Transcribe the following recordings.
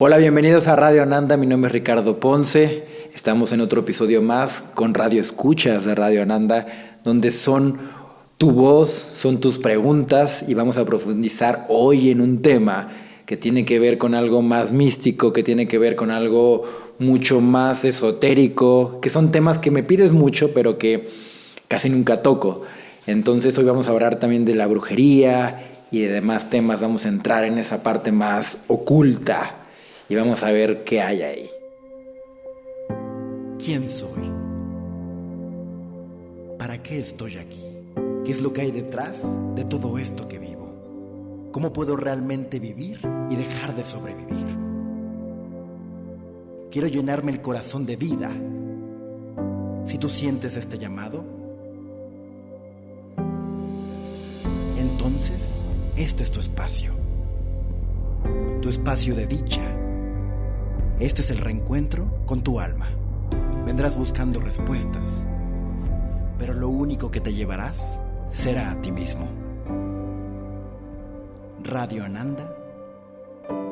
Hola, bienvenidos a Radio Ananda, mi nombre es Ricardo Ponce. Estamos en otro episodio más con Radio Escuchas de Radio Ananda, donde son tu voz, son tus preguntas y vamos a profundizar hoy en un tema que tiene que ver con algo más místico, que tiene que ver con algo mucho más esotérico, que son temas que me pides mucho pero que casi nunca toco. Entonces hoy vamos a hablar también de la brujería y de demás temas, vamos a entrar en esa parte más oculta. Y vamos a ver qué hay ahí. ¿Quién soy? ¿Para qué estoy aquí? ¿Qué es lo que hay detrás de todo esto que vivo? ¿Cómo puedo realmente vivir y dejar de sobrevivir? Quiero llenarme el corazón de vida. Si tú sientes este llamado, entonces este es tu espacio de dicha. Este es el reencuentro con tu alma. Vendrás buscando respuestas, pero lo único que te llevarás será a ti mismo. Radio Ananda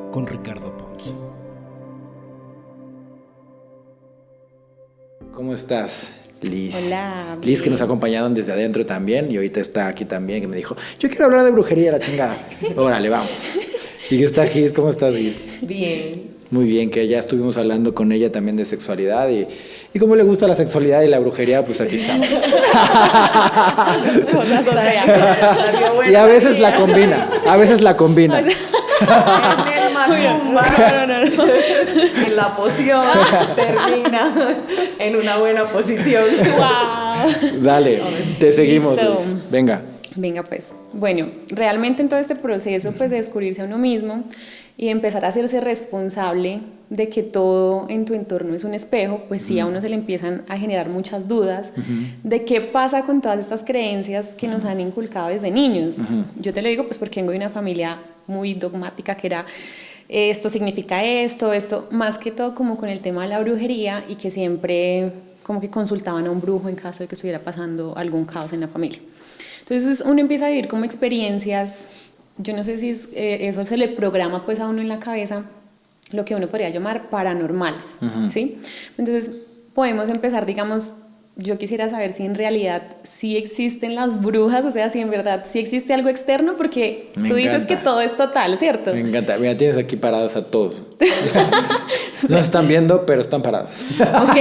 con Ricardo Ponce. ¿Cómo estás, Liz? Hola. Liz, que nos acompañaron desde adentro también y ahorita está aquí también, que me dijo, yo quiero hablar de brujería, la chingada. Órale, vamos. ¿Y qué está, Liz? ¿Cómo estás, Liz? Bien. Muy bien, que ya estuvimos hablando con ella también de sexualidad y como le gusta la sexualidad y la brujería, pues aquí estamos. Y a veces la combina, En el macumba, en la poción, termina en una buena posición. Wow. Dale, te seguimos, Listo. Liz. Venga. Venga, pues. Bueno, realmente en todo este proceso pues, de descubrirse a uno mismo y empezar a hacerse responsable de que todo en tu entorno es un espejo, pues sí, a uno se le empiezan a generar muchas dudas de qué pasa con todas estas creencias que nos han inculcado desde niños. Yo te lo digo pues porque vengo de una familia muy dogmática que era esto significa esto, más que todo como con el tema de la brujería y que siempre como que consultaban a un brujo en caso de que estuviera pasando algún caos en la familia. Entonces uno empieza a vivir como experiencias, yo no sé si eso se le programa pues a uno en la cabeza, lo que uno podría llamar paranormales, ¿sí? Entonces podemos empezar, digamos, yo quisiera saber si en realidad sí existen las brujas, o sea, si en verdad sí existe algo externo, porque tú dices que todo es total, ¿cierto? Me encanta. Mira, tienes aquí parados a todos. No están viendo, pero están parados. Ok.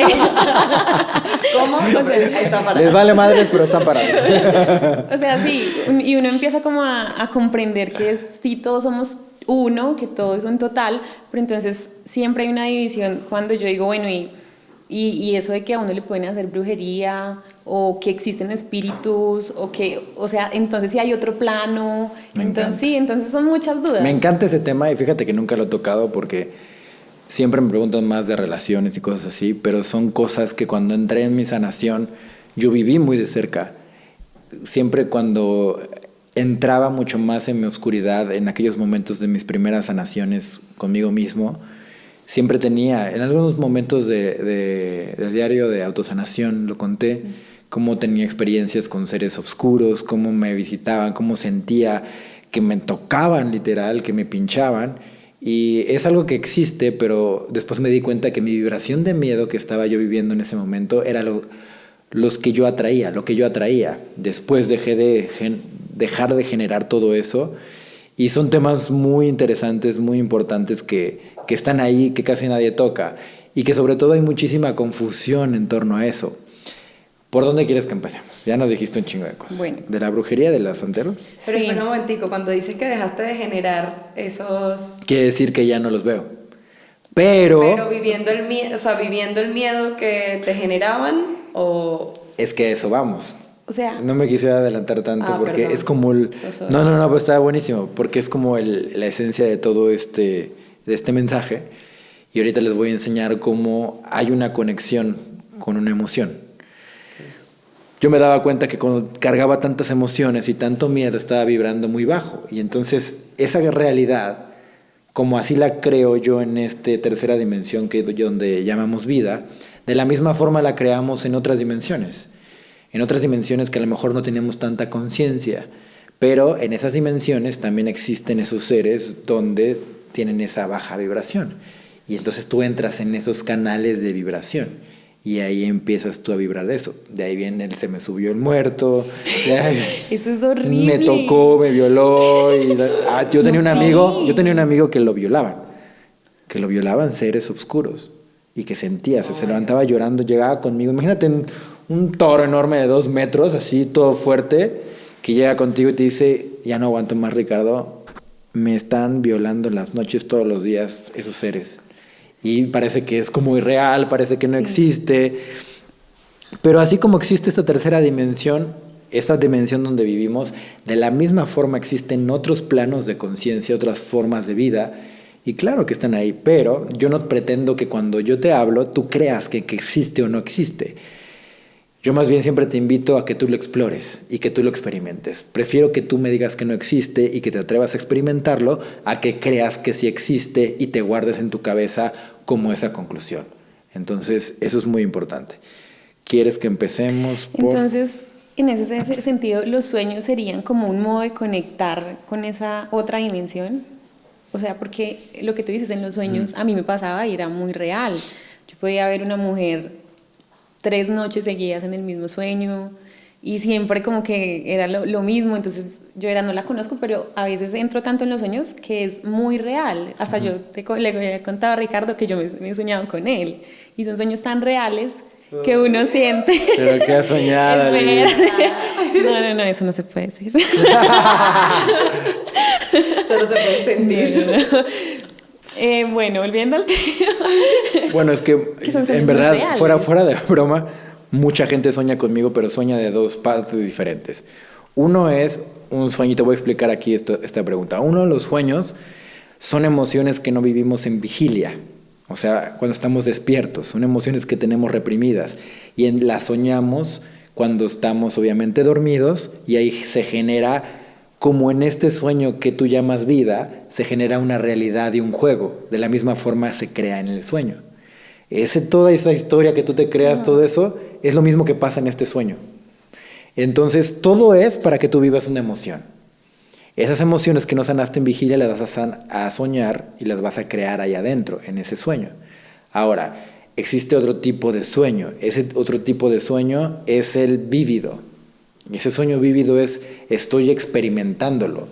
¿Cómo? O sea, ahí está para. Les vale madres, pero están parados. O sea, sí, y uno empieza como a comprender que sí todos somos uno, que todo es un total, pero entonces siempre hay una división cuando yo digo, bueno, y eso de que a uno le pueden hacer brujería o que existen espíritus o sea, entonces sí hay otro plano, entonces son muchas dudas. Me encanta ese tema y fíjate que nunca lo he tocado porque siempre me preguntan más de relaciones y cosas así, pero son cosas que cuando entré en mi sanación yo viví muy de cerca. Siempre cuando entraba mucho más en mi oscuridad, en aquellos momentos de mis primeras sanaciones conmigo mismo, siempre tenía, en algunos momentos del diario de autosanación, lo conté, cómo tenía experiencias con seres oscuros, cómo me visitaban, cómo sentía que me tocaban literal, que me pinchaban. Y es algo que existe, pero después me di cuenta que mi vibración de miedo que estaba yo viviendo en ese momento era lo que yo atraía. Después dejé de dejar de generar todo eso. Y son temas muy interesantes, muy importantes que están ahí, que casi nadie toca. Y que sobre todo hay muchísima confusión en torno a eso. ¿Por dónde quieres que empecemos? Ya nos dijiste un chingo de cosas. Bueno. ¿De la brujería, de los santeros? Pero Sí. espera un momentico, cuando dices que dejaste de generar esos... Quiere decir que ya no los veo. Pero viviendo el miedo, o sea, viviendo el miedo que te generaban o... es que a eso vamos. O sea, No me quisiera adelantar tanto porque perdón. es como el... No, pero está buenísimo porque es como la esencia de todo de este mensaje. Y ahorita les voy a enseñar cómo hay una conexión con una emoción. Yo me daba cuenta que cuando cargaba tantas emociones y tanto miedo estaba vibrando muy bajo. Y entonces esa realidad, como así la creo yo en esta tercera dimensión donde llamamos vida, de la misma forma la creamos en otras dimensiones. En otras dimensiones que a lo mejor no tenemos tanta conciencia. Pero en esas dimensiones también existen esos seres donde tienen esa baja vibración. Y entonces tú entras en esos canales de vibración. Y ahí empiezas tú a vibrar de eso. De ahí viene el se me subió el muerto. Eso es horrible. Me tocó, me violó. Yo tenía un amigo que lo violaban. Que lo violaban seres oscuros. Y que sentía, se levantaba llorando, llegaba conmigo. Imagínate un toro enorme de 2 metros, así todo fuerte, que llega contigo y te dice, ya no aguanto más, Ricardo. Me están violando en las noches todos los días esos seres. Y parece que es como irreal, parece que no existe. Pero así como existe esta tercera dimensión, esta dimensión donde vivimos, de la misma forma existen otros planos de conciencia, otras formas de vida. Y claro que están ahí, pero yo no pretendo que cuando yo te hablo, tú creas que existe o no existe. Yo más bien siempre te invito a que tú lo explores y que tú lo experimentes. Prefiero que tú me digas que no existe y que te atrevas a experimentarlo a que creas que sí existe y te guardes en tu cabeza como esa conclusión. Entonces, eso es muy importante. ¿Quieres que empecemos por...? Entonces, en ese sentido, ¿los sueños serían como un modo de conectar con esa otra dimensión? O sea, porque lo que tú dices en los sueños, a mí me pasaba y era muy real. Yo podía ver una mujer 3 noches seguidas en el mismo sueño y siempre como que era lo mismo, entonces yo no la conozco, pero a veces entro tanto en los sueños que es muy real. Hasta yo le he contado a Ricardo que yo me he soñado con él y son sueños tan reales que uno siente. ¿Pero qué has soñado? No, eso no se puede decir. Solo se puede sentir. Bueno, volviendo al tema. Bueno, es que en verdad, fuera de broma, mucha gente sueña conmigo, pero sueña de 2 partes diferentes. Uno es un sueño, y te voy a explicar aquí esta pregunta. Uno de los sueños son emociones que no vivimos en vigilia. O sea, cuando estamos despiertos, son emociones que tenemos reprimidas y las soñamos cuando estamos obviamente dormidos y ahí se genera, como en este sueño que tú llamas vida, se genera una realidad y un juego. De la misma forma se crea en el sueño. Toda esa historia que tú te creas, todo eso, es lo mismo que pasa en este sueño. Entonces, todo es para que tú vivas una emoción. Esas emociones que no sanaste en vigilia las vas a soñar y las vas a crear ahí adentro, en ese sueño. Ahora, existe otro tipo de sueño. Ese otro tipo de sueño es el vívido. Y ese sueño vívido es, estoy experimentándolo.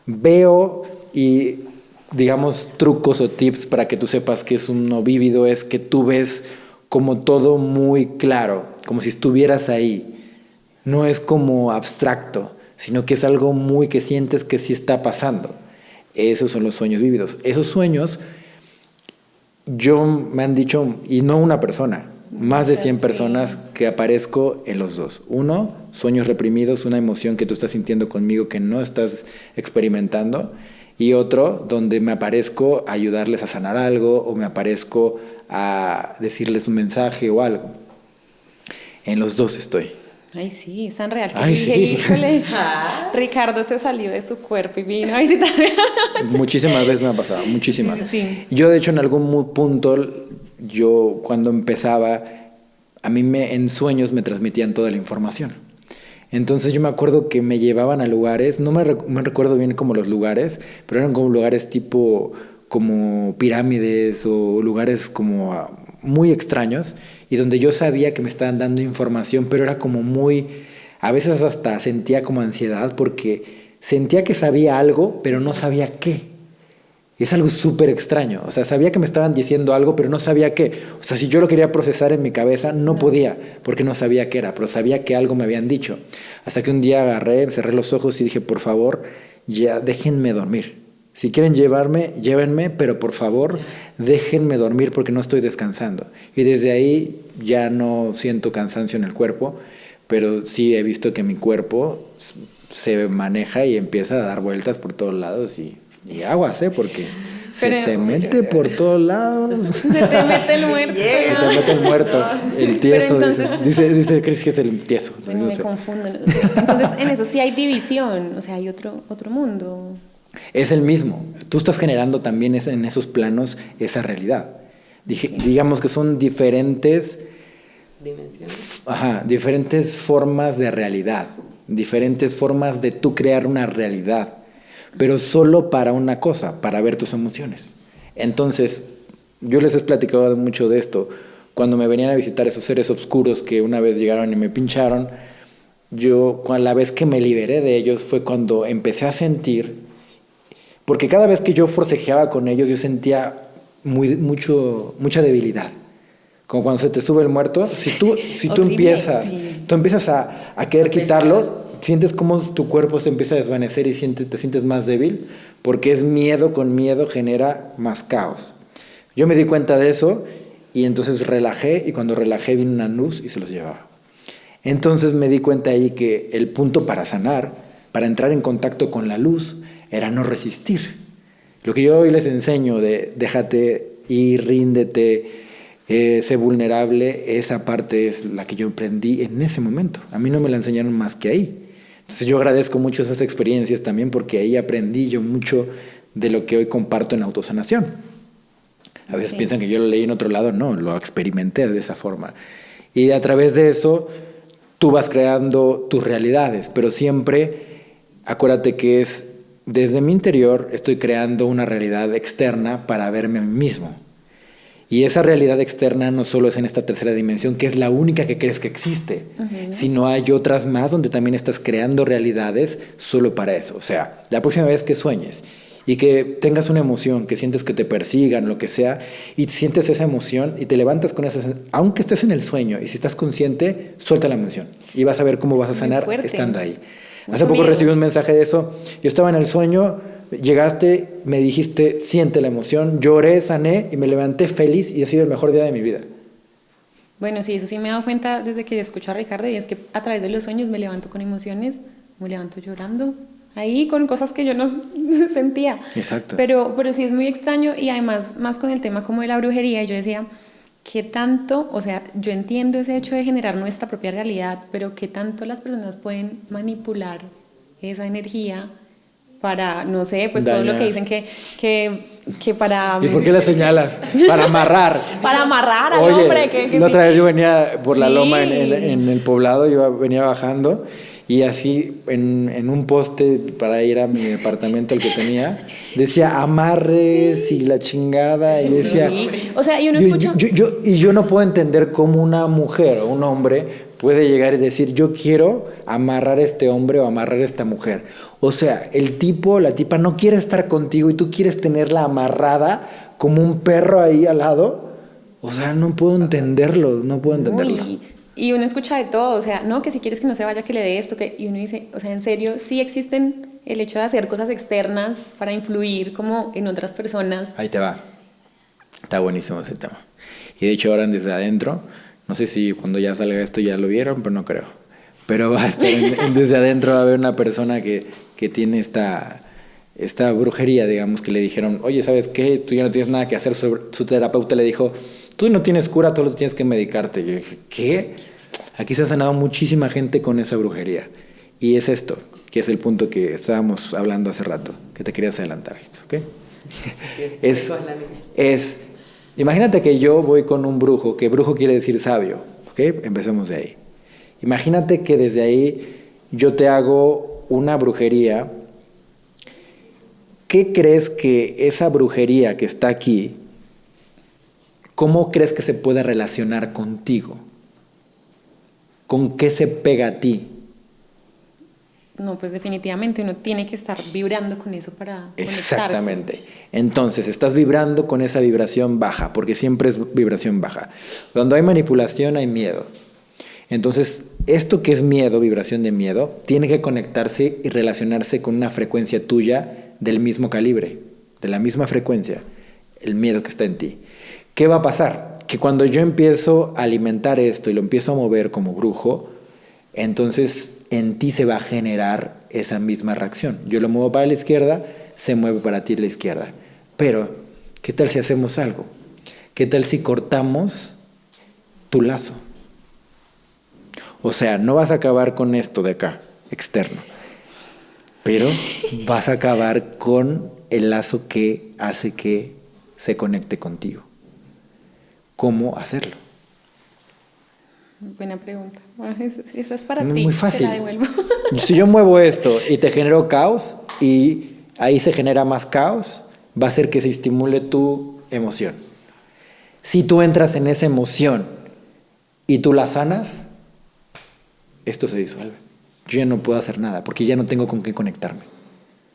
Veo y, digamos, trucos o tips para que tú sepas que es uno vívido, es que tú ves como todo muy claro, como si estuvieras ahí. No es como abstracto, sino que es algo muy que sientes que sí está pasando. Esos son los sueños vívidos. Esos sueños, me han dicho, y no una persona, más de 100 personas que aparezco en los dos. Uno, sueños reprimidos, una emoción que tú estás sintiendo conmigo que no estás experimentando. Y otro, donde me aparezco a ayudarles a sanar algo o me aparezco a decirles un mensaje o algo. En los dos estoy. Ay, sí, es tan real que Ay, dije, sí. híjole, Ricardo se salió de su cuerpo y vino a visitarme. Muchísimas veces me ha pasado, muchísimas. Sí. Yo, de hecho, en algún punto, cuando empezaba, a mí en sueños me transmitían toda la información. Entonces yo me acuerdo que me llevaban a lugares, no me recuerdo bien como los lugares, pero eran como lugares tipo como pirámides o lugares como muy extraños y donde yo sabía que me estaban dando información, pero era como muy, a veces hasta sentía como ansiedad porque sentía que sabía algo, pero no sabía qué. Es algo súper extraño. O sea, sabía que me estaban diciendo algo, pero no sabía qué. O sea, si yo lo quería procesar en mi cabeza, no podía, porque no sabía qué era, pero sabía que algo me habían dicho. Hasta que un día cerré los ojos y dije, por favor, ya déjenme dormir. Si quieren llevarme, llévenme, pero por favor, déjenme dormir porque no estoy descansando. Y desde ahí ya no siento cansancio en el cuerpo, pero sí he visto que mi cuerpo se maneja y empieza a dar vueltas por todos lados y aguas, porque se te mete por todos lados. Se te mete el muerto. Se te mete el muerto, el tieso. Entonces, dice Cris que es el tieso. Bueno, me confundo. Entonces, en eso sí hay división, o sea, hay otro mundo. Es el mismo. Tú estás generando también en esos planos esa realidad. Digamos que son diferentes dimensiones. Diferentes formas de realidad, diferentes formas de tú crear una realidad, pero solo para una cosa, para ver tus emociones. Entonces, yo les he platicado mucho de esto. Cuando me venían a visitar esos seres oscuros que una vez llegaron y me pincharon, yo, la vez que me liberé de ellos fue cuando empecé a sentir, porque cada vez que yo forcejeaba con ellos, yo sentía mucha debilidad. Como cuando se te sube el muerto, si tú empiezas a querer quitarlo, sientes como tu cuerpo se empieza a desvanecer y te sientes más débil, porque es miedo con miedo genera más caos. Yo me di cuenta de eso y entonces relajé, y cuando relajé vino una luz y se los llevaba. Entonces me di cuenta ahí que el punto para sanar, para entrar en contacto con la luz, era no resistir. Lo que yo hoy les enseño de déjate ir, ríndete, sé vulnerable, esa parte es la que yo aprendí en ese momento. A mí no me la enseñaron más que ahí. Entonces yo agradezco mucho esas experiencias también, porque ahí aprendí yo mucho de lo que hoy comparto en autosanación. A veces piensan que yo lo leí en otro lado, no, lo experimenté de esa forma. Y a través de eso tú vas creando tus realidades, pero siempre acuérdate que es desde mi interior estoy creando una realidad externa para verme a mí mismo. Y esa realidad externa no solo es en esta tercera dimensión, que es la única que crees que existe, sino hay otras más donde también estás creando realidades solo para eso. O sea, la próxima vez que sueñes y que tengas una emoción, que sientes que te persigan, lo que sea, y sientes esa emoción y te levantas con esa, aunque estés en el sueño, y si estás consciente, suelta la emoción y vas a ver cómo vas a sanar estando ahí. Hace poco recibí un mensaje de eso. Yo estaba en el sueño, llegaste, me dijiste, siente la emoción, lloré, sané y me levanté feliz y ha sido el mejor día de mi vida. Bueno, sí, eso sí me he dado cuenta desde que escucho a Ricardo, y es que a través de los sueños me levanto con emociones, me levanto llorando, ahí con cosas que yo no sentía. Exacto. Pero sí es muy extraño, y además más con el tema como de la brujería, yo decía, ¿qué tanto? O sea, yo entiendo ese hecho de generar nuestra propia realidad, pero ¿qué tanto las personas pueden manipular esa energía para, no sé, pues todo lo que dicen que para... ¿Y por qué la señalas? Para amarrar. Para amarrar al Oye, hombre. la otra vez yo venía por la loma en el poblado, venía bajando, y así en un poste para ir a mi departamento, el que tenía, decía amarres y la chingada, y decía... Sí. O sea, y uno escucha... yo no puedo entender cómo una mujer o un hombre puede llegar y decir, yo quiero amarrar a este hombre o amarrar a esta mujer. O sea, el tipo, la tipa no quiere estar contigo y tú quieres tenerla amarrada como un perro ahí al lado. O sea, no puedo entenderlo. Y uno escucha de todo, o sea, no, que si quieres que no se vaya, que le dé esto, y uno dice, o sea, en serio, sí existen el hecho de hacer cosas externas para influir como en otras personas. Ahí te va. Está buenísimo ese tema. Y de hecho ahora Desde Adentro, no sé si cuando ya salga esto ya lo vieron, pero no creo. Pero va a estar Desde Adentro, va a haber una persona que tiene esta brujería, digamos, que le dijeron, oye, ¿sabes qué? Tú ya no tienes nada que hacer. Su terapeuta le dijo, tú no tienes cura, tú tienes que medicarte. Y yo dije, ¿qué? Aquí se ha sanado muchísima gente con esa brujería. Y es esto, que es el punto que estábamos hablando hace rato, que te querías adelantar, ¿ok? Imagínate que yo voy con un brujo, que brujo quiere decir sabio, ¿ok? Empecemos de ahí. Imagínate que desde ahí yo te hago una brujería. ¿Qué crees que esa brujería que está aquí, cómo crees que se puede relacionar contigo? ¿Con qué se pega a ti? No, pues definitivamente uno tiene que estar vibrando con eso para Exactamente. conectarse. Entonces, estás vibrando con esa vibración baja, porque siempre es vibración baja. Cuando hay manipulación, hay miedo. Entonces, esto que es miedo, vibración de miedo, tiene que conectarse y relacionarse con una frecuencia tuya del mismo calibre, de la misma frecuencia, el miedo que está en ti. ¿Qué va a pasar? Que cuando yo empiezo a alimentar esto y lo empiezo a mover como brujo, entonces en ti se va a generar esa misma reacción. Yo lo muevo para la izquierda, se mueve para ti la izquierda. Pero, ¿qué tal si hacemos algo? ¿Qué tal si cortamos tu lazo? O sea, no vas a acabar con esto de acá, externo, pero vas a acabar con el lazo que hace que se conecte contigo. ¿Cómo hacerlo? Buena pregunta. Esa es para ti. Muy fácil. Te la devuelvo. Si yo muevo esto y te genero caos y ahí se genera más caos, va a hacer que se estimule tu emoción. Si tú entras en esa emoción y tú la sanas, esto se disuelve. Yo ya no puedo hacer nada porque ya no tengo con qué conectarme.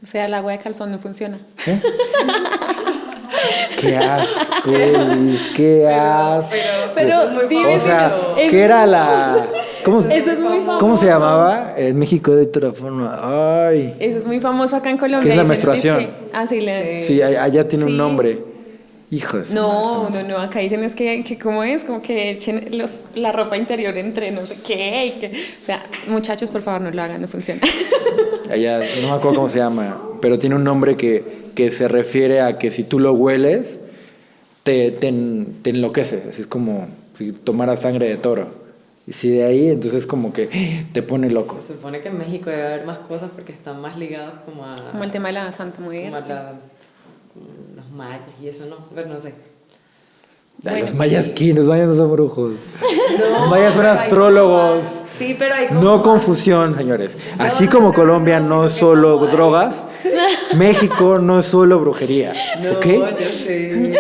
O sea, el agua de calzón no funciona. ¿Eh? ¡Qué asco, Luis! ¡Qué asco! Pero dime, o sea, es- ¿qué era la...? ¿Cómo, Eso es muy famoso. ¿Cómo se llamaba? En México de otra forma. ¡Ay! Eso es muy famoso acá en Colombia. ¿Qué es la Dicen, menstruación? Sí, Sí, allá tiene un Sí. nombre. Hijo de su No, madre, no, acá dicen es que ¿cómo es? Como que echen la ropa interior entre no sé qué, y que, o sea, muchachos, por favor, no lo hagan, no funciona. Allá, no me acuerdo cómo se llama, pero tiene un nombre que se refiere a que si tú lo hueles, te enloquece. Así es como si tomaras sangre de toro. Y si de ahí, entonces como que te pone loco. Se supone que en México debe haber más cosas porque están más ligados como a... Como el tema de la Santa como Muerte. como los mayas y eso, ¿no? Pero no sé. Ay, los mayas, ¿quién? Los mayas no son brujos. No, Los mayas son pero hay astrólogos. como- Sí, pero hay como... No confusión, señores. Así no, como no, Colombia no, no es sino que solo como hay. drogas, México no es solo brujería. No, ¿Ok? yo sé.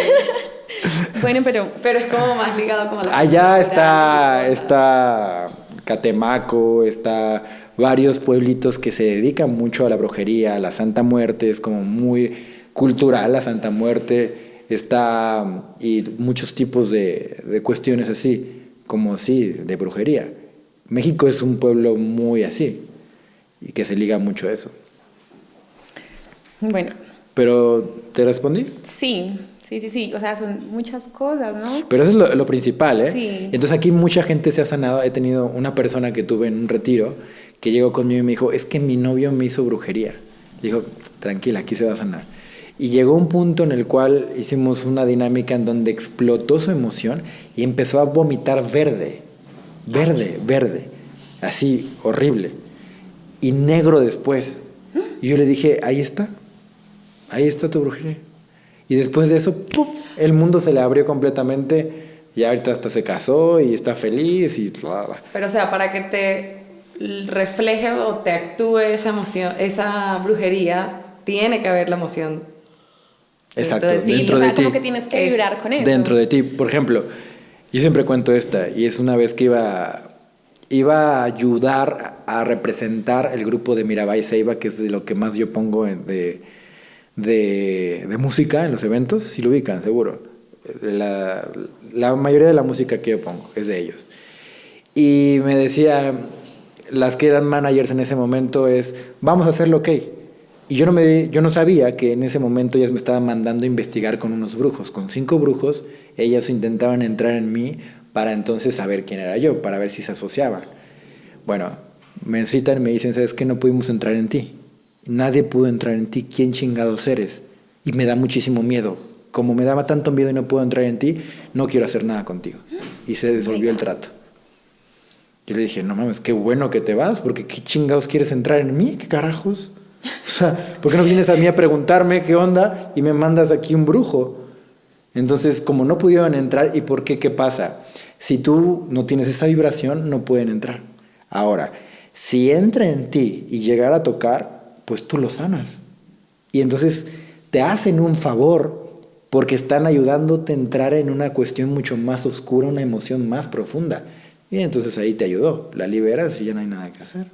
Bueno, Pero es como más ligado como a la... Allá cultura, está Catemaco, está varios pueblitos que se dedican mucho a la brujería, a la Santa Muerte, es como muy cultural la Santa Muerte, está y muchos tipos de cuestiones así, como sí, de brujería. México es un pueblo muy así y que se liga mucho a eso. bueno, Pero, ¿te respondí? sí, o sea, son muchas cosas, ¿no? Pero eso es lo principal, ¿eh? Sí. Entonces aquí mucha gente se ha sanado. He tenido una persona que tuve en un retiro que llegó conmigo y me dijo, es que mi novio me hizo brujería. Le dijo, tranquila, aquí se va a sanar. Y llegó un punto en el cual hicimos una dinámica en donde explotó su emoción y empezó a vomitar verde, así, horrible. Y negro después. Y yo le dije, ahí está tu brujería. Y después de eso, ¡pum!, el mundo se le abrió completamente y ahorita hasta se casó y está feliz y bla, bla. Pero o sea, para que te refleje o te actúe esa emoción, esa brujería, tiene que haber la emoción. Exacto, Entonces, sí, dentro o sea, de ti. como que tienes que vibrar con eso. Dentro de ti. Por ejemplo, yo siempre cuento esta y es una vez que iba a ayudar a representar el grupo de Mirabai Ceiba, que es de lo que más yo pongo de música en los eventos, si lo ubican, seguro. La mayoría de la música que yo pongo es de ellos. Y me decía, las que eran managers en ese momento es, vamos a hacerlo, ok. Y yo no sabía que en ese momento ellas me estaban mandando a investigar con unos brujos, con 5 brujos. Ellas intentaban entrar en mí para entonces saber quién era yo, para ver si se asociaban. Bueno, me citan y me dicen, ¿sabes qué? No pudimos entrar en ti. Nadie pudo entrar en ti. ¿Quién chingados eres? Y me da muchísimo miedo. Como me daba tanto miedo y no puedo entrar en ti, no quiero hacer nada contigo. Y se disolvió el trato. Yo le dije, no mames, qué bueno que te vas, porque ¿qué chingados quieres entrar en mí? ¿Qué carajos? O sea, ¿por qué no vienes a mí a preguntarme qué onda y me mandas aquí un brujo? Entonces, como no pudieron entrar, ¿y por qué? ¿Qué pasa? Si tú no tienes esa vibración, no pueden entrar. Ahora, si entra en ti y llegar a tocar, pues tú lo sanas. Y entonces te hacen un favor porque están ayudándote a entrar en una cuestión mucho más oscura, una emoción más profunda. Y entonces ahí te ayudó. La liberas y ya no hay nada que hacer.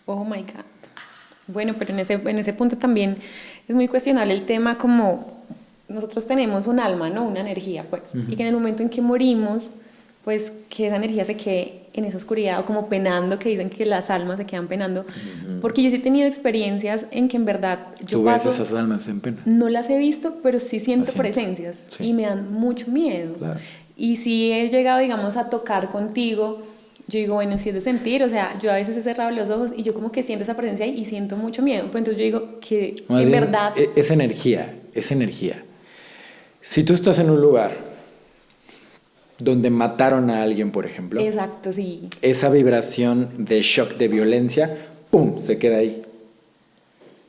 Oh my God. Bueno, pero en ese punto también es muy cuestionable el tema como nosotros tenemos un alma, ¿no? Una energía, pues. Y que en el momento en que morimos, pues que esa energía se quede en esa oscuridad o como penando, que dicen que las almas se quedan penando. Porque yo sí he tenido experiencias en que en verdad yo ¿Tú ves paso, esas almas en pena? no las he visto, pero sí siento ¿Las sientes? presencias Sí. y me dan mucho miedo. Claro. Y si he llegado, digamos, a tocar contigo, yo digo, bueno, si es de sentir, o sea, yo a veces he cerrado los ojos y yo como que siento esa presencia ahí y siento mucho miedo. Pero entonces yo digo que Más en bien, verdad... Es energía. Si tú estás en un lugar donde mataron a alguien, por ejemplo, Exacto, sí. esa vibración de shock, de violencia, ¡pum!, se queda ahí.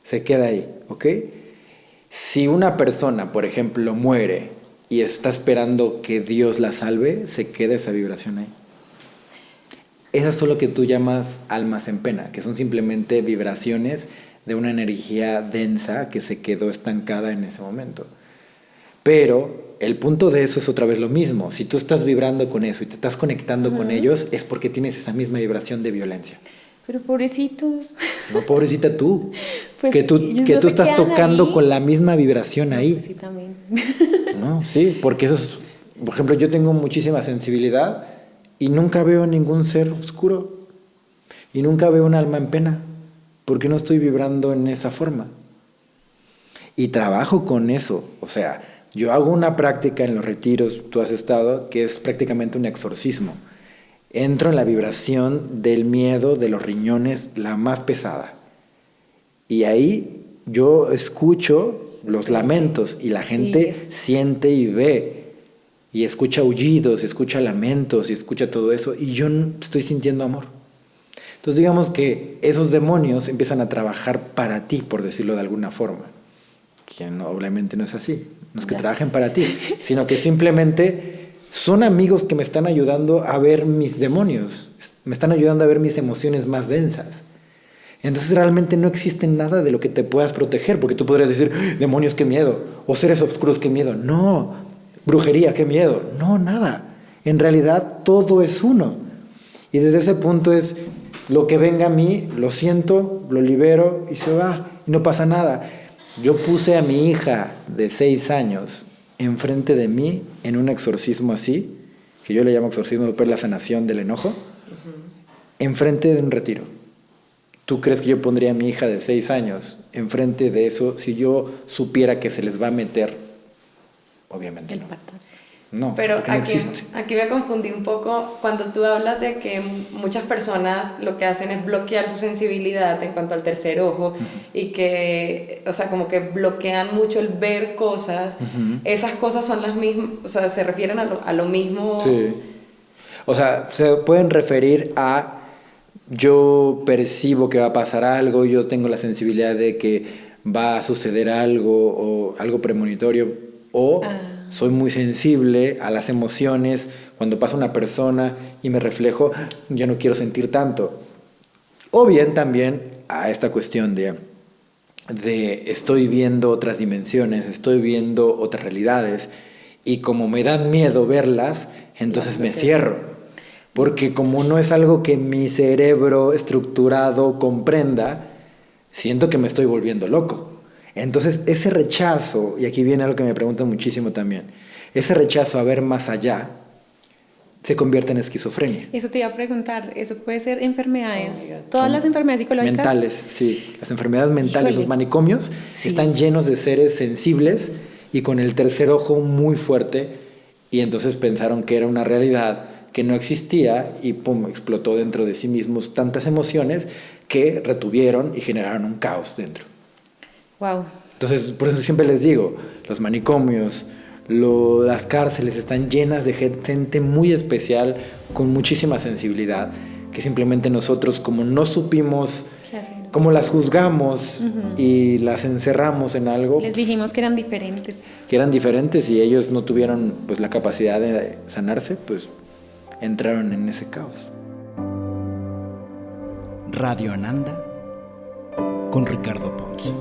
Se queda ahí, ¿ok? Si una persona, por ejemplo, muere y está esperando que Dios la salve, se queda esa vibración ahí. Esas son lo que tú llamas almas en pena, que son simplemente vibraciones de una energía densa que se quedó estancada en ese momento. Pero el punto de eso es otra vez lo mismo. Si tú estás vibrando con eso y te estás conectando con ellos, es porque tienes esa misma vibración de violencia. Pero pobrecitos. No, pobrecita tú. Pues que tú ellos no se estás quedan tocando ahí. con la misma vibración ahí. Pues sí, también. No, sí, porque eso es, por ejemplo, yo tengo muchísima sensibilidad y nunca veo ningún ser oscuro y nunca veo un alma en pena, porque no estoy vibrando en esa forma. Y trabajo con eso, o sea, yo hago una práctica en los retiros, tú has estado, que es prácticamente un exorcismo. Entro en la vibración del miedo de los riñones, la más pesada. Y ahí yo escucho los lamentos y la gente siente y ve. Y escucha aullidos, escucha lamentos y escucha todo eso. Y yo estoy sintiendo amor. Entonces digamos que esos demonios empiezan a trabajar para ti, por decirlo de alguna forma. Que no, obviamente no es así. No es que trabajen para ti, sino que simplemente son amigos que me están ayudando a ver mis demonios, me están ayudando a ver mis emociones más densas. Entonces realmente no existe nada de lo que te puedas proteger, porque tú podrías decir, demonios, qué miedo, o seres oscuros, qué miedo. No, brujería, qué miedo. No, nada. En realidad todo es uno. Y desde ese punto es, lo que venga a mí, lo siento, lo libero y se va, y no pasa nada. Yo puse a mi hija de 6 años enfrente de mí en un exorcismo así, que yo le llamo exorcismo por la sanación del enojo, enfrente de un retiro. ¿Tú crees que yo pondría a mi hija de 6 años enfrente de eso si yo supiera que se les va a meter? Obviamente no. No, pero porque no existe. aquí me confundí un poco cuando tú hablas de que muchas personas lo que hacen es bloquear su sensibilidad en cuanto al tercer ojo y que, o sea, como que bloquean mucho el ver cosas. Esas cosas son las mismas, o sea, se refieren a lo mismo. Sí. O sea, se pueden referir a yo percibo que va a pasar algo, yo tengo la sensibilidad de que va a suceder algo o algo premonitorio o soy muy sensible a las emociones, cuando pasa una persona y me reflejo, ya no quiero sentir tanto. O bien también a esta cuestión de estoy viendo otras dimensiones, estoy viendo otras realidades y como me dan miedo verlas, entonces me cierro. Porque como no es algo que mi cerebro estructurado comprenda, siento que me estoy volviendo loco. Entonces, ese rechazo, y aquí viene algo que me preguntan muchísimo también, ese rechazo a ver más allá se convierte en esquizofrenia. Eso te iba a preguntar, ¿eso puede ser enfermedades? ¿Todas las enfermedades psicológicas? Mentales, sí. Las enfermedades mentales, los manicomios, están llenos de seres sensibles y con el tercer ojo muy fuerte, y entonces pensaron que era una realidad que no existía y pum, explotó dentro de sí mismos tantas emociones que retuvieron y generaron un caos dentro. Wow. Entonces, por eso siempre les digo, los manicomios, las cárceles están llenas de gente muy especial, con muchísima sensibilidad, que simplemente nosotros, como no supimos, como las juzgamos y las encerramos en algo. Les dijimos que eran diferentes. Que eran diferentes y ellos no tuvieron pues la capacidad de sanarse, pues entraron en ese caos. Radio Ananda con Ricardo Ponce.